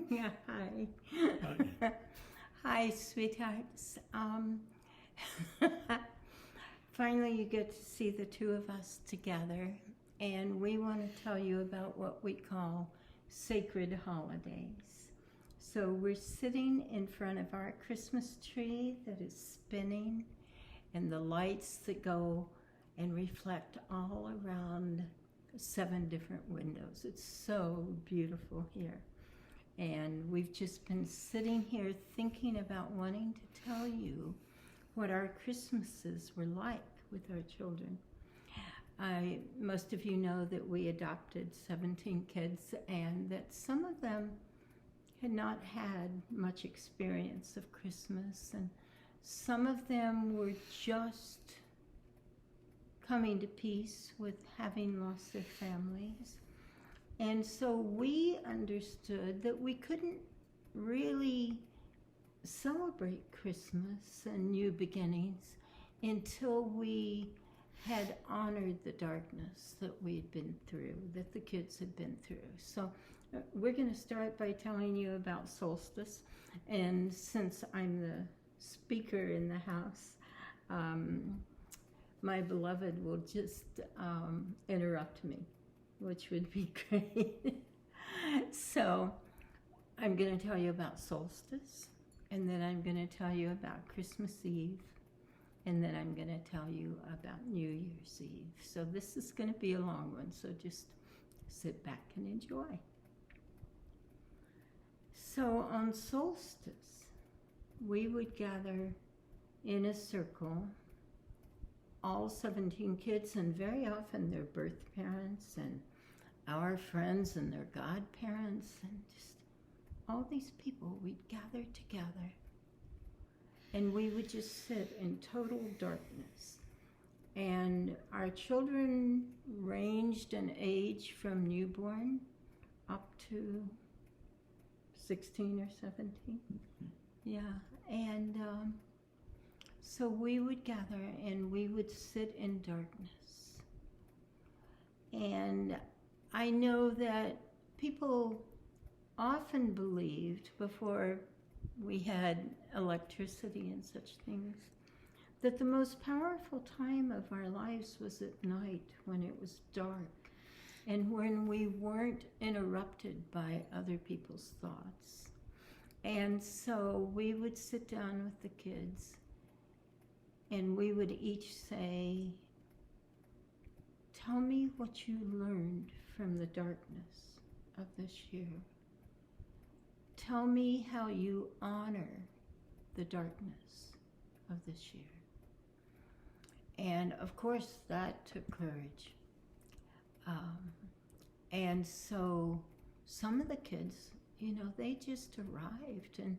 Yeah, hi. Hi, sweethearts. Finally, you get to see the two of us together, and we want to tell you about what we call sacred holidays. So, we're sitting in front of our Christmas tree that is spinning, and the lights that go and reflect all around 7 different windows. It's so beautiful here. And we've just been sitting here thinking about wanting to tell you what our Christmases were like with our children. Most of you know that we adopted 17 kids and that some of them had not had much experience of Christmas, and some of them were just coming to peace with having lost their families. And so we understood that we couldn't really celebrate Christmas and new beginnings until we had honored the darkness that we'd been through, that the kids had been through. So we're going to start by telling you about Solstice. And since I'm the speaker in the house, my beloved will just interrupt me, which would be great. So I'm going to tell you about Solstice, and then I'm going to tell you about Christmas Eve, and then I'm going to tell you about New Year's Eve. So this is going to be a long one, so just sit back and enjoy. So on Solstice, we would gather in a circle, all 17 kids, and very often their birth parents and our friends and their godparents, and just all these people. We'd gather together and we would just sit in total darkness. And our children ranged in age from newborn up to 16 or 17. Yeah, and so we would gather and we would sit in darkness. And I know that people often believed, before we had electricity and such things, that the most powerful time of our lives was at night when it was dark and when we weren't interrupted by other people's thoughts. And so we would sit down with the kids and we would each say, "Tell me what you learned from the darkness of this year. Tell me how you honor the darkness of this year." And of course, that took courage. And so some of the kids, they just arrived and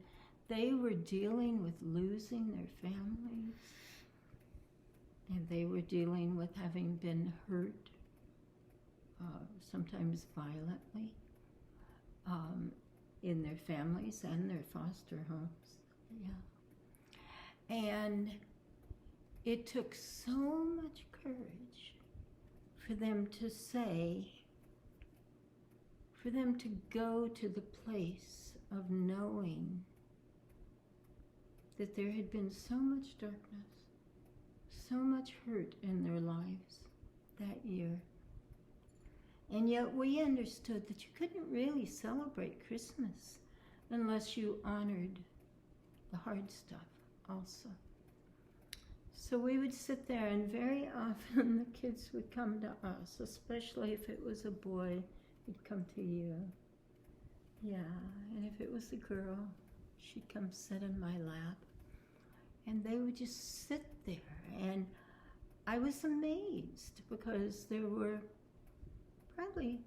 they were dealing with losing their families. And they were dealing with having been hurt, sometimes violently, in their families and their foster homes. Yeah. And it took so much courage for them to say, for them to go to the place of knowing that there had been so much darkness, so much hurt in their lives that year. And yet we understood that you couldn't really celebrate Christmas unless you honored the hard stuff also. So we would sit there, and very often the kids would come to us, especially if it was a boy, he'd come to you. Yeah, and if it was a girl, she'd come sit in my lap. And they would just sit there, and I was amazed because there were probably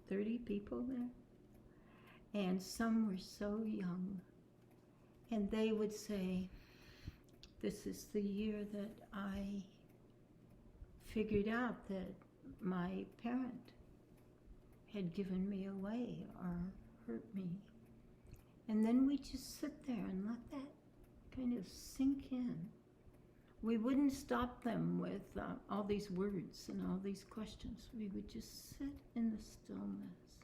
30 people there, and some were so young. And they would say, "This is the year that I figured out that my parent had given me away or hurt me." And then we just sit there and let that kind of sink in. We wouldn't stop them with all these words and all these questions. We would just sit in the stillness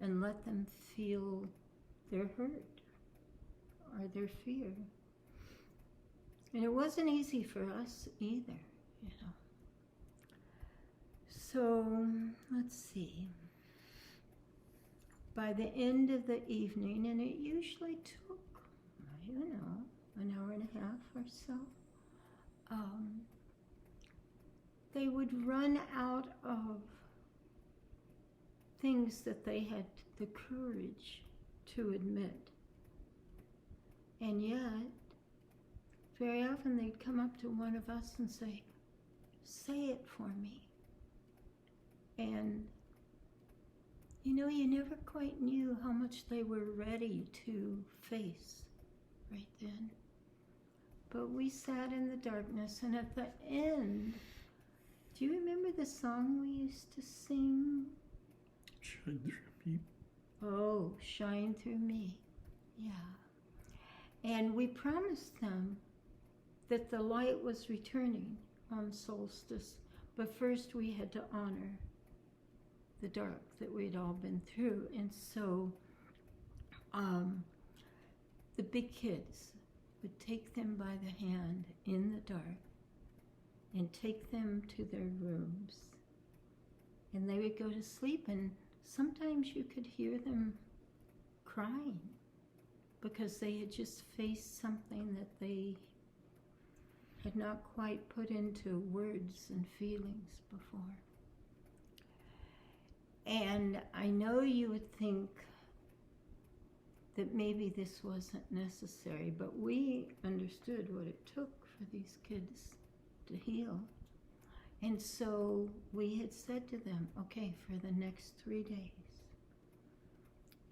and let them feel their hurt or their fear. And it wasn't easy for us either, you know. So, let's see. By the end of the evening, and it usually took, I don't know, an hour and a half or so, they would run out of things that they had the courage to admit. And yet, very often they'd come up to one of us and say it for me. And, you know, you never quite knew how much they were ready to face right then. But we sat in the darkness, and at the end, do you remember the song we used to sing? Shine through me. Oh, shine through me. Yeah. And we promised them that the light was returning on Solstice, but first we had to honor the dark that we'd all been through. And so the big kids would take them by the hand in the dark and take them to their rooms. And they would go to sleep, and sometimes you could hear them crying because they had just faced something that they had not quite put into words and feelings before. And I know you would think that maybe this wasn't necessary, but we understood what it took for these kids to heal. And so we had said to them, okay, for the next 3 days,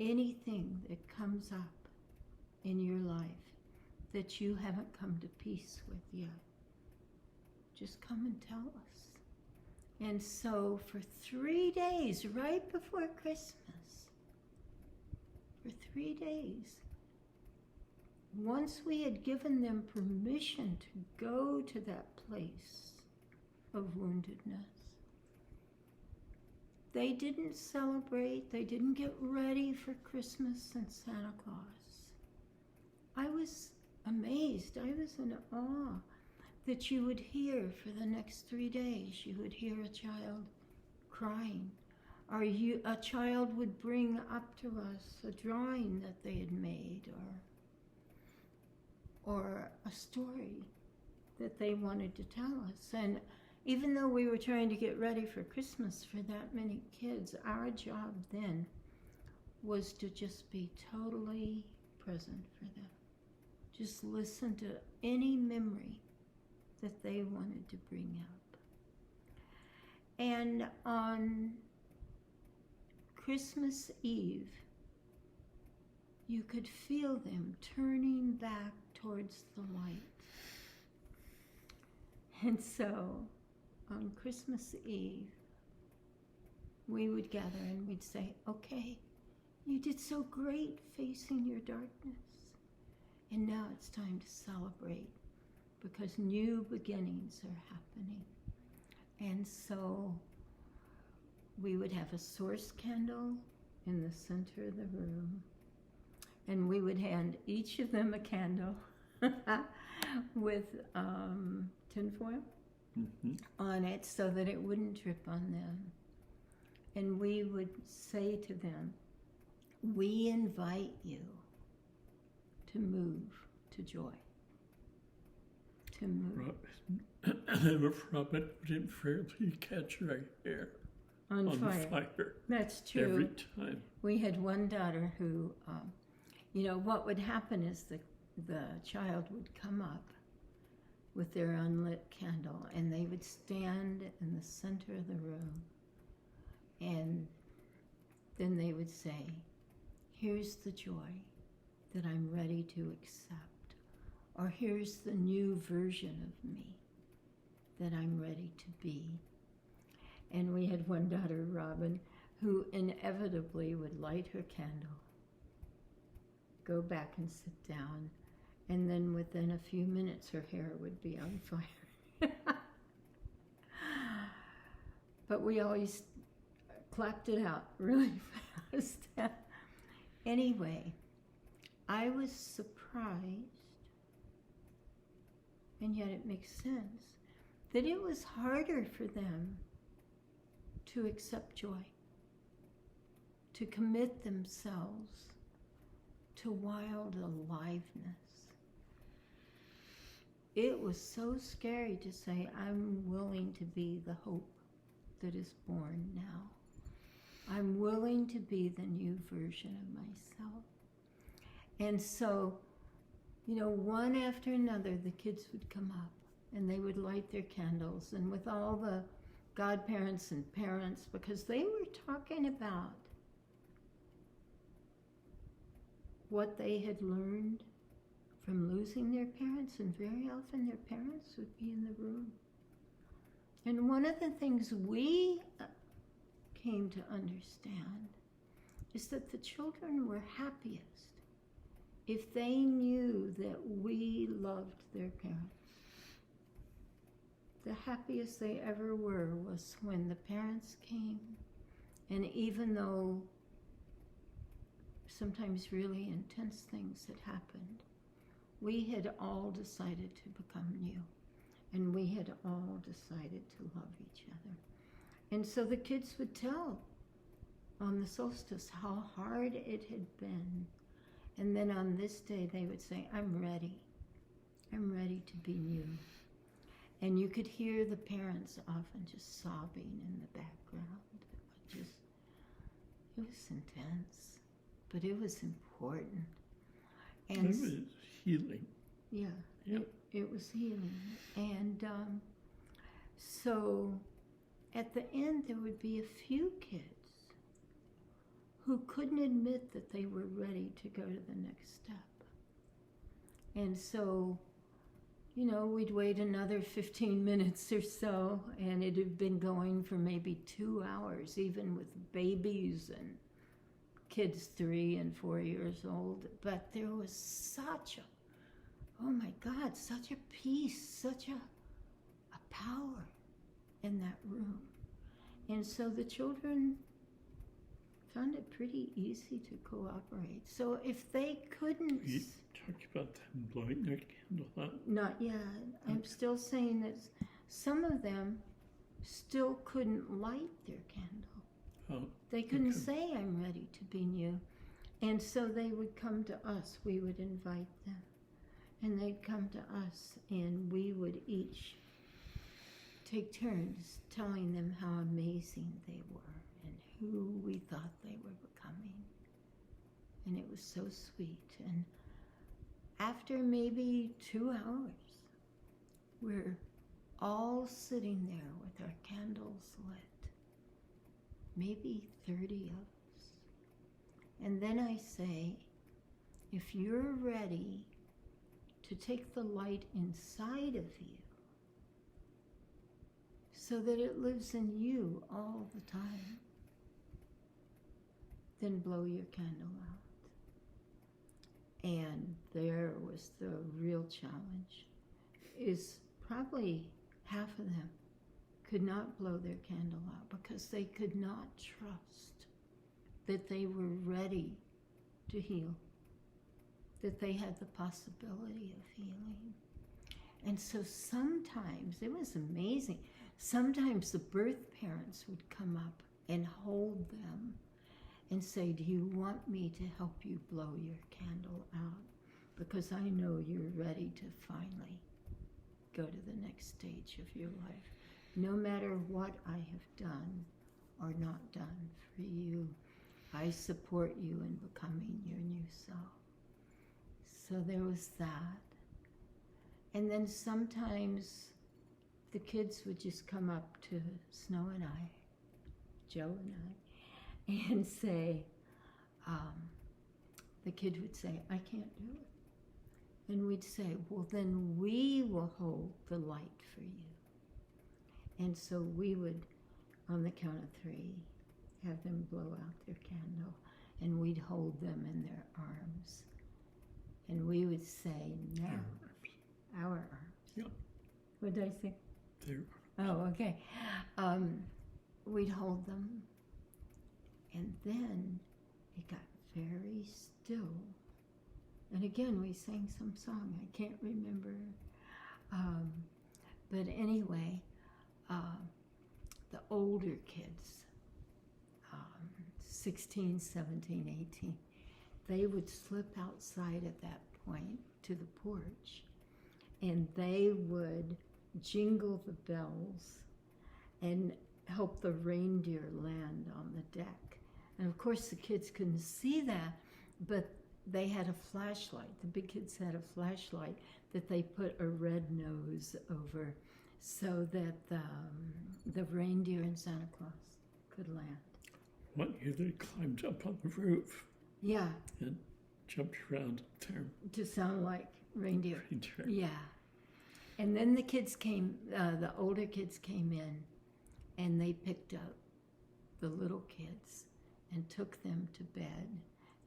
anything that comes up in your life that you haven't come to peace with yet, just come and tell us. And so for 3 days, right before Christmas, for 3 days, once we had given them permission to go to that place of woundedness, they didn't celebrate, they didn't get ready for Christmas and Santa Claus. I was amazed, I was in awe that you would hear for the next 3 days, you would hear a child crying, or a child would bring up to us a drawing that they had made, or a story that they wanted to tell us. And even though we were trying to get ready for Christmas for that many kids, our job then was to just be totally present for them. Just listen to any memory that they wanted to bring up. And on Christmas Eve, you could feel them turning back towards the light. And so on Christmas Eve, we would gather and we'd say, okay, you did so great facing your darkness. And now it's time to celebrate because new beginnings are happening. And so we would have a source candle in the center of the room, and we would hand each of them a candle with tinfoil on it so that it wouldn't drip on them. And we would say to them, we invite you to move to joy. To move. Robin didn't fairly catch our hair on fire. That's true. Every time. We had one daughter who, what would happen is the child would come up with their unlit candle, and they would stand in the center of the room, and then they would say, here's the joy that I'm ready to accept, or here's the new version of me that I'm ready to be. And we had one daughter, Robin, who inevitably would light her candle, go back and sit down, and then within a few minutes her hair would be on fire. But we always clacked it out really fast. Anyway, I was surprised, and yet it makes sense, that it was harder for them to accept joy, to commit themselves to wild aliveness. It was so scary to say, I'm willing to be the hope that is born now. I'm willing to be the new version of myself. And so, one after another, the kids would come up and they would light their candles, and with all the godparents and parents, because they were talking about what they had learned from losing their parents, and very often their parents would be in the room. And one of the things we came to understand is that the children were happiest if they knew that we loved their parents. The happiest they ever were was when the parents came, and even though sometimes really intense things had happened, we had all decided to become new, and we had all decided to love each other. And so the kids would tell on the solstice how hard it had been. And then on this day, they would say, I'm ready. I'm ready to be new. And you could hear the parents often just sobbing in the background. It was intense, but it was important. And it was healing. Yeah, Yep. it was healing. And so at the end, there would be a few kids who couldn't admit that they were ready to go to the next step. And so, we'd wait another 15 minutes or so, and it had been going for maybe 2 hours, even with babies and kids 3 and 4 years old. But there was such a peace, such a power in that room. And so the children found it pretty easy to cooperate. So if they couldn't... You talked about them blowing their candle out. Not yet. I'm still saying that some of them still couldn't light their candle. Oh, They couldn't okay. say, I'm ready to be new. And so they would come to us. We would invite them. And they'd come to us, and we would each take turns telling them how amazing they were and who we thought they were becoming. And it was so sweet. And after maybe 2 hours, we're all sitting there with our candles lit, maybe 30 of us. And then I say, if you're ready to take the light inside of you so that it lives in you all the time, then blow your candle out. And there was the real challenge, is probably half of them could not blow their candle out because they could not trust that they were ready to heal, that they had the possibility of healing. And so sometimes, it was amazing, sometimes the birth parents would come up and hold them and say, do you want me to help you blow your candle out? Because I know you're ready to finally go to the next stage of your life. No matter what I have done or not done for you, I support you in becoming your new self. So there was that. And then sometimes the kids would just come up to Snow and I, Joe and I, and say, the kid would say, I can't do it. And we'd say, well, then we will hold the light for you. And so we would, on the count of 3, have them blow out their candle, and we'd hold them in their arms. And we would say, now, our arms. Yep. What did I say? Their Oh, okay. We'd hold them, And then it got very still. And again, we sang some song. I can't remember. But anyway, the older kids, 16, 17, 18, they would slip outside at that point to the porch, and they would jingle the bells and help the reindeer land on the deck. And of course the kids couldn't see that, but they had a flashlight. The big kids had a flashlight that they put a red nose over so that the reindeer and Santa Claus could land. One year they climbed up on the roof. Yeah. And jumped around there. To sound like reindeer. Reindeer. Yeah. And then the kids came, the older kids came in, and they picked up the little kids and took them to bed.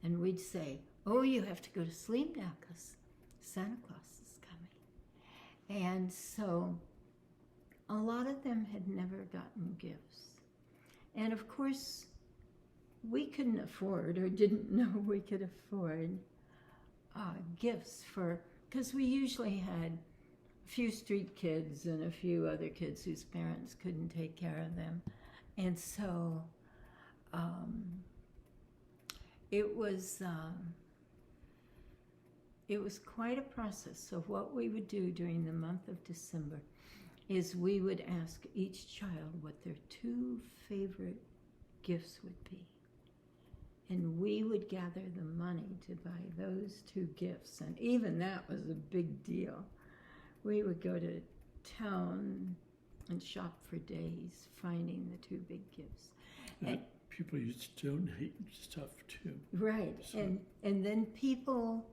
And we'd say, oh, you have to go to sleep now because Santa Claus is coming. And so a lot of them had never gotten gifts. And of course, we couldn't afford, or didn't know we could afford gifts because we usually had a few street kids and a few other kids whose parents couldn't take care of them. And so it was quite a process. So what we would do during the month of December is we would ask each child what their 2 favorite gifts would be. And we would gather the money to buy those 2 gifts. And even that was a big deal. We would go to town and shop for days, finding the 2 big gifts. And people used to donate stuff too. Right. So. And then people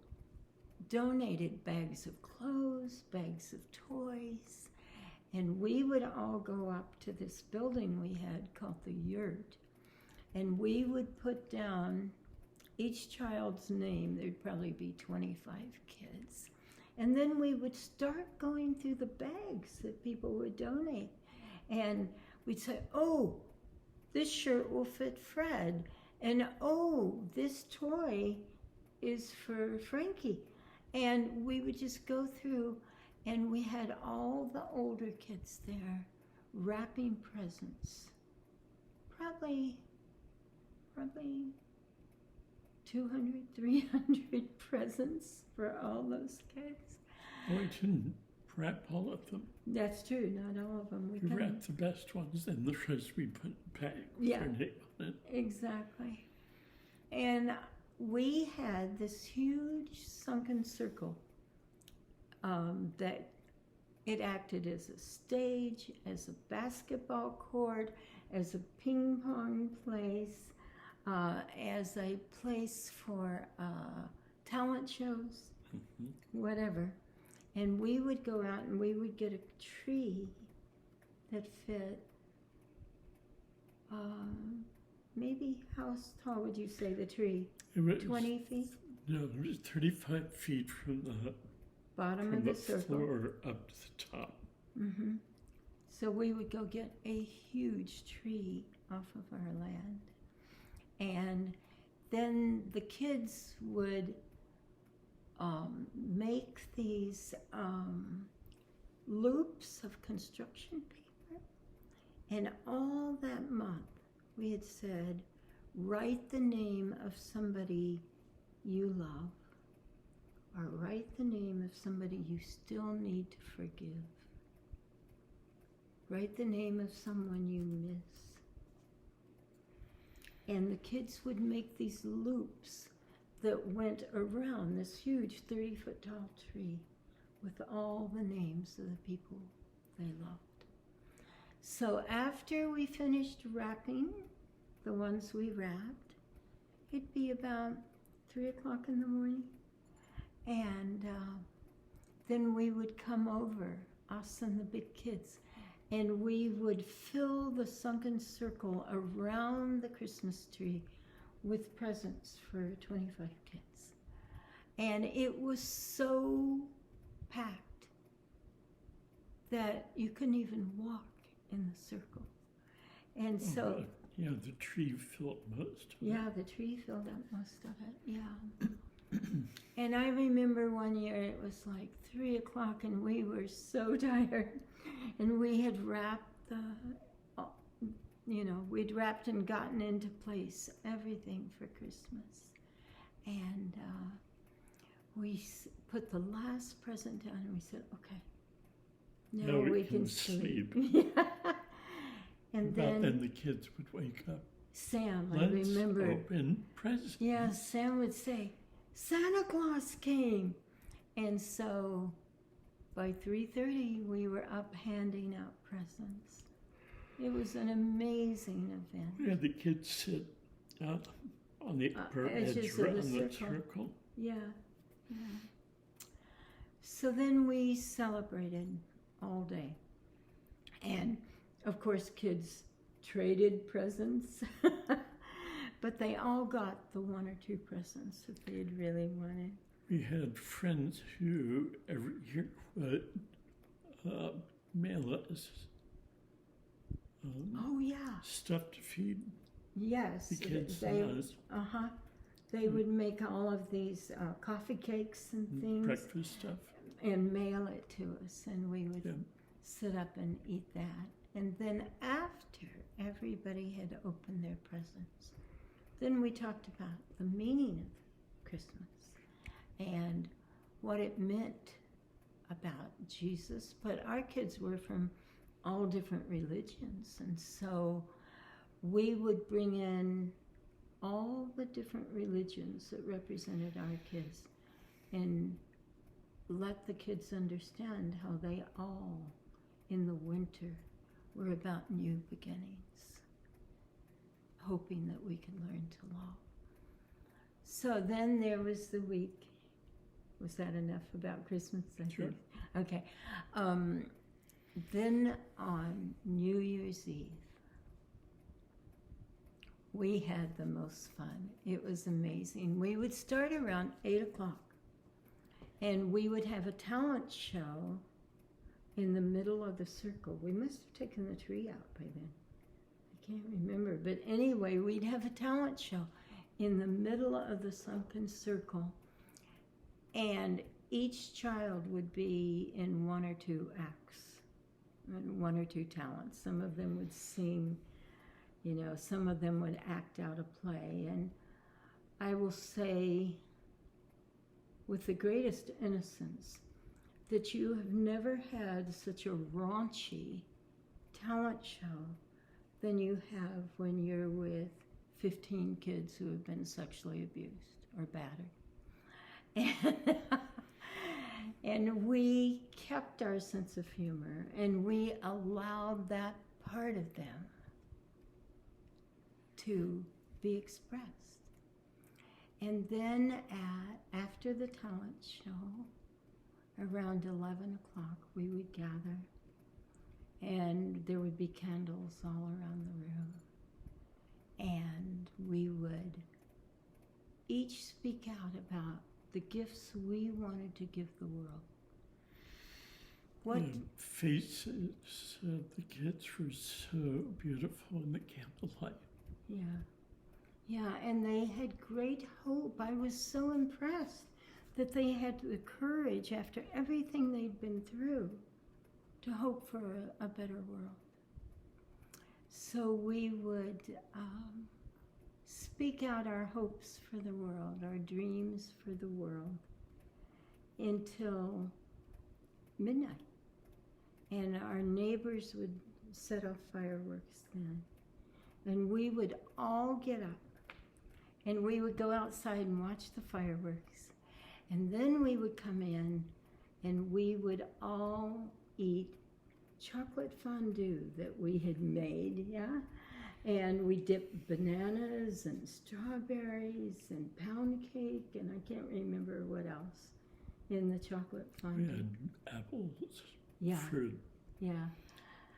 donated bags of clothes, bags of toys. And we would all go up to this building we had called the Yurt. And we would put down each child's name. There'd probably be 25 kids. And then we would start going through the bags that people would donate. And we'd say, oh, this shirt will fit Fred. And oh, this toy is for Frankie. And we would just go through, and we had all the older kids there wrapping presents. Probably 200, 300 presents for all those kids. We didn't wrap all of them. That's true, not all of them. We wrapped the best ones, and the rest we put back with our name on it. Exactly. And we had this huge sunken circle that it acted as a stage, as a basketball court, as a ping pong place, as a place for talent shows, whatever. And we would go out and we would get a tree that fit, maybe how tall would you say the tree? It was, 20 feet? No, it was 35 feet from the bottom of the circle. Floor up to the top. Mm-hmm. So we would go get a huge tree off of our land. And then the kids would make these loops of construction paper. And all that month, we had said, write the name of somebody you love, or write the name of somebody you still need to forgive. Write the name of someone you miss. And the kids would make these loops that went around this huge 30-foot tall tree with all the names of the people they loved. So after we finished wrapping the ones we wrapped, it'd be about 3 o'clock in the morning. And then we would come over, us and the big kids, and we would fill the sunken circle around the Christmas tree with presents for 25 kids. And it was so packed that you couldn't even walk in the circle. And so Yeah, the tree filled most of Yeah, the tree filled up most of it. Yeah. And I remember one year it was like 3 o'clock and we were so tired. And we had wrapped we'd wrapped and gotten into place everything for Christmas. And we put the last present down and we said, okay, now we can sleep. Yeah. And then the kids would wake up. Sam, Let's I remember. Open presents. Yeah, Sam would say, Santa Claus came. And so by 3:30, we were up handing out presents. It was an amazing event. We had the kids sit out on the upper edge edges around of the circle. Yeah, yeah. So then we celebrated all day. And of course, kids traded presents, but they all got the 1 or 2 presents that they had really wanted. We had friends who every year would mail us Oh yeah, stuff to feed yes. the kids. They would make all of these coffee cakes and things, breakfast stuff, and mail it to us, and we would sit up and eat that. And then after everybody had opened their presents, then we talked about the meaning of Christmas and what it meant about Jesus. But our kids were from all different religions, and so we would bring in all the different religions that represented our kids and let the kids understand how they all, in the winter, were about new beginnings, hoping that we could learn to love. So then there was the week. Was that enough about Christmas? Sure. Okay. Then on New Year's Eve, we had the most fun. It was amazing. We would start around 8 o'clock, and we would have a talent show in the middle of the circle. We must have taken the tree out by then. I can't remember. But anyway, we'd have a talent show in the middle of the sunken circle, and each child would be in 1 or 2 acts and 1 or 2 talents. Some of them would sing, some of them would act out a play. And I will say, with the greatest innocence, that you have never had such a raunchy talent show than you have when you're with 15 kids who have been sexually abused or battered. And we kept our sense of humor, and we allowed that part of them to be expressed. And then after the talent show, around 11 o'clock, we would gather, and there would be candles all around the room, and we would each speak out about the gifts we wanted to give the world. What the faces of the kids were so beautiful in the candlelight. Yeah, and they had great hope. I was so impressed that they had the courage, after everything they'd been through, to hope for a better world. So we would speak out our hopes for the world, our dreams for the world, until midnight. And our neighbors would set off fireworks then. And we would all get up, and we would go outside and watch the fireworks. And then we would come in, and we would all eat chocolate fondue that we had made, And we dipped bananas and strawberries and pound cake, and I can't remember what else, in the chocolate fondue. We had apples, fruit. Yeah.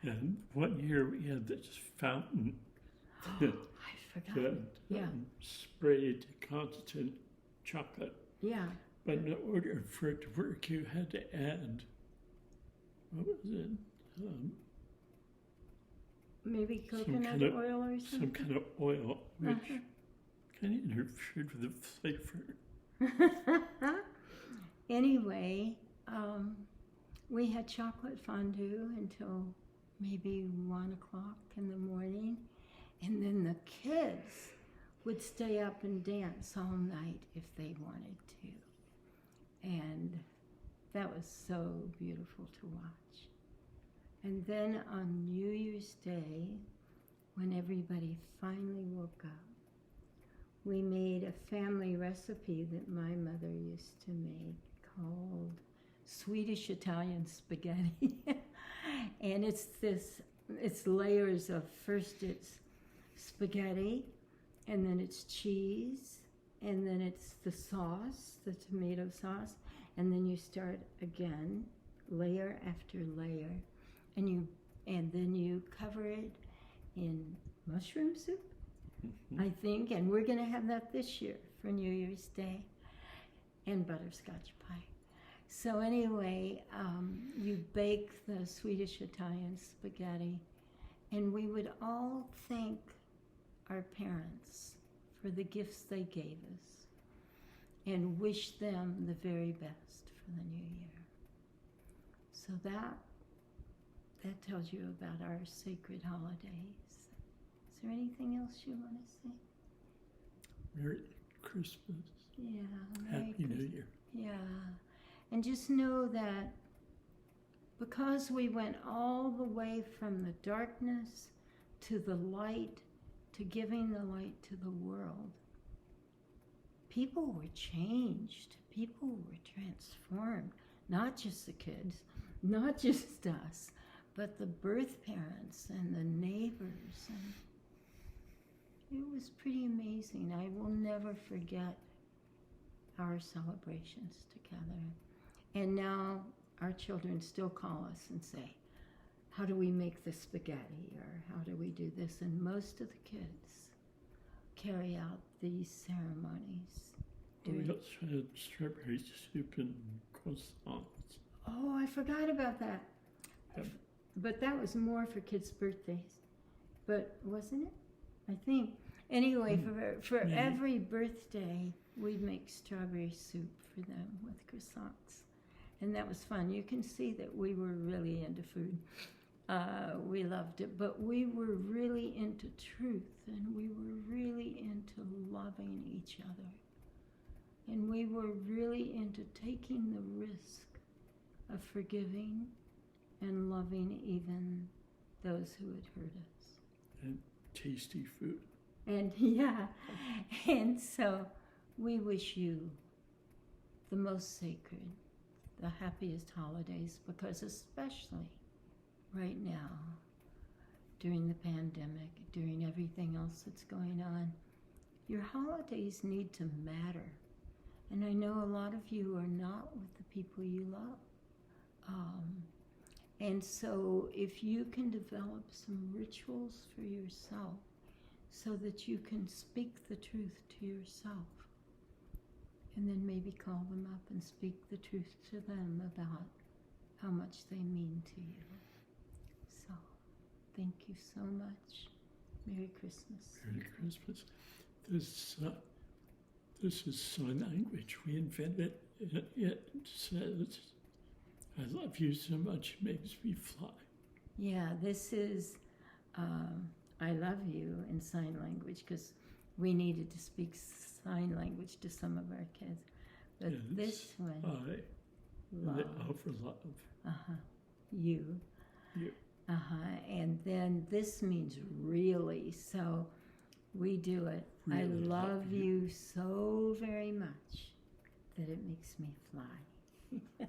And one year we had this fountain I forgot. that sprayed constant chocolate. Yeah. But in order for it to work, you had to add, what was it? maybe some coconut kind of- oil or some something. kind of oil, which Uh-huh. kind of interfered with the flavor. Anyway, we had chocolate fondue until maybe 1 o'clock in the morning, and then the kids would stay up and dance all night if they wanted to, and that was so beautiful to watch. And then on New Year's Day, when everybody finally woke up, we made a family recipe that my mother used to make called Swedish Italian spaghetti. And it's layers of, first it's spaghetti, and then it's cheese, and then it's the sauce, the tomato sauce, and then you start again, layer after layer, and then you cover it in mushroom soup, I think, and we're gonna have that this year for New Year's Day, and butterscotch pie. So anyway, you bake the Swedish Italian spaghetti, and we would all thank our parents for the gifts they gave us and wish them the very best for the new year. So that tells you about our sacred holidays. Is there anything else you want to say? Merry Christmas. Yeah. Merry Happy New Year. Yeah. And just know that because we went all the way from the darkness to the light, to giving the light to the world, people were changed. People were transformed. Not just the kids, not just us, but the birth parents and the neighbors. And it was pretty amazing. I will never forget our celebrations together. And now our children still call us and say, how do we make the spaghetti, or how do we do this? And most of the kids carry out these ceremonies. We also had strawberry soup and croissants. Oh, I forgot about that. Yep. But that was more for kids' birthdays. But wasn't it? I think. Anyway, for Maybe. every birthday, we'd make strawberry soup for them with croissants. And that was fun. You can see that we were really into food. We loved it. But we were really into truth, and we were really into loving each other. And we were really into taking the risk of forgiving and loving even those who had hurt us. And tasty food. And yeah, and so we wish you the most sacred, the happiest holidays, because especially right now, during the pandemic, during everything else that's going on, your holidays need to matter. And I know a lot of you are not with the people you love. And so if you can develop some rituals for yourself so that you can speak the truth to yourself, and then maybe call them up and speak the truth to them about how much they mean to you. So, thank you so much. Merry Christmas. Merry Christmas. This is sign language. We invented it. It says, I love you so much, it makes me fly. Yeah, this is I love you in sign language, because we needed to speak sign language to some of our kids. But Yes, this one, I love, over love you. you. And then this means really. So we do it. I Really love you so very much that it makes me fly.